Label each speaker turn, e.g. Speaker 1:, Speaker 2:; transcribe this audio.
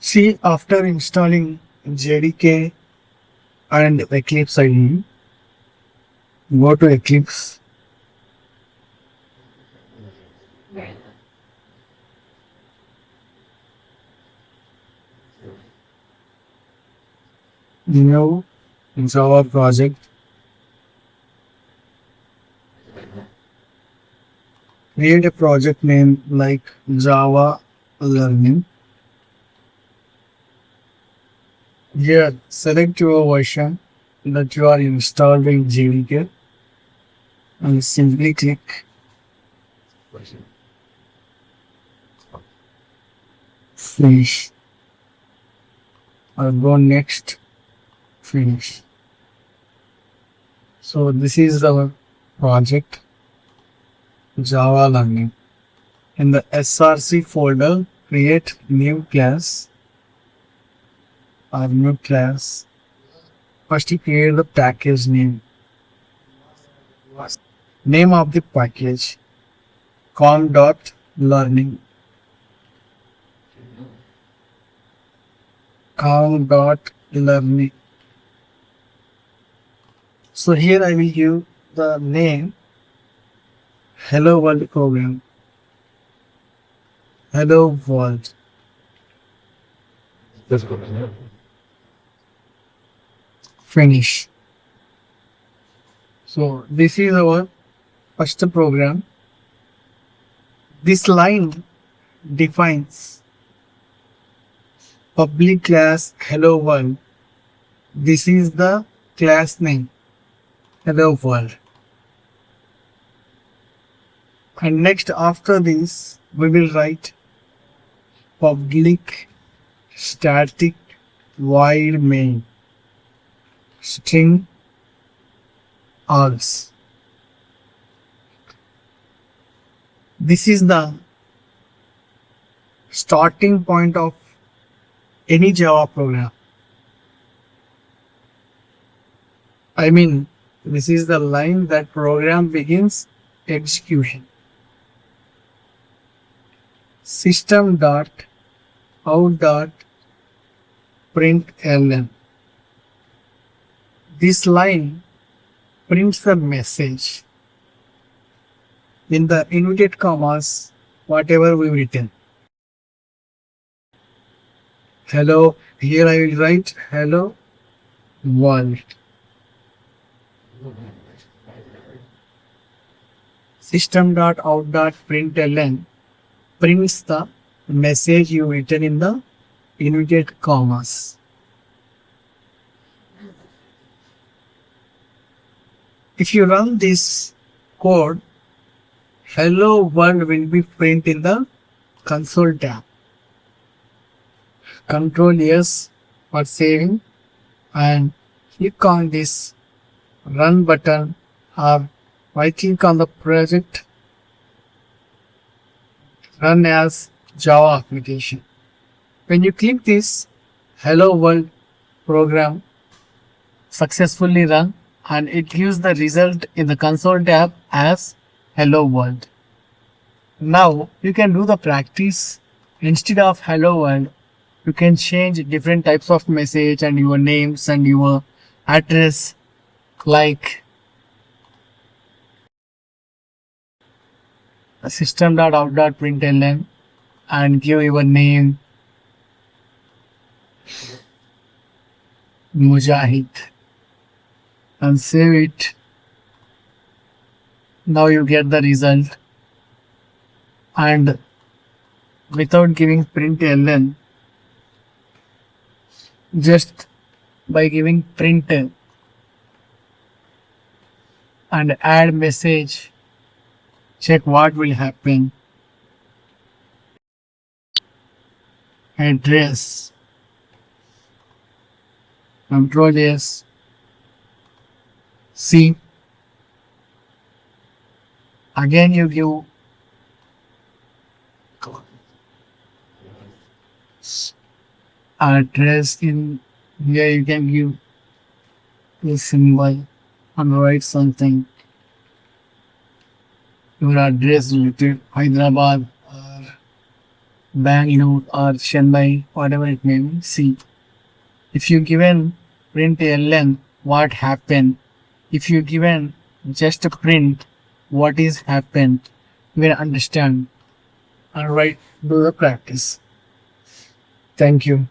Speaker 1: See, after installing JDK and Eclipse IDE, go to Eclipse, new Java project, create a project name like Java Learning. Here, select your version that you are installing JDK and simply click finish or go next, finish. So this is our project Java Learning. In the src folder, create new class or new class. First, you create the package name. Name of the package com.learning. Com.learning. So here I will give the name Hello World program. Hello World. Finish. So this is our first program. This line defines public class Hello World. This is the class name Hello World. And next after this we will write public static void main string alls. This is the starting point of any Java program. I mean, this is the line that program begins execution. System.out.println. This line prints the message in the inverted commas, whatever we've written. Hello, here I will write hello world. System.out.println prints the message you written in the inverted commas. If you run this code, hello world will be print in the console tab. Control S for saving and click on this run button or right click on the project, run as Java application. When you click this, hello world program successfully run and it gives the result in the console tab as hello world. Now you can do the practice. Instead of hello world, you can change different types of message and your names and your address, like system.out.println and give your name Mujahid and save it. Now you get the result, and without giving println, just by giving print and add message, check what will happen. Address, Control S, C. Again you give address. In here you can give a symbol and write something. Your address related Hyderabad or Bangalore or Chennai, whatever it may be. See, if you given print ln, what happened? If you given just a print, what is happened? You will understand. Alright, do the practice. Thank you.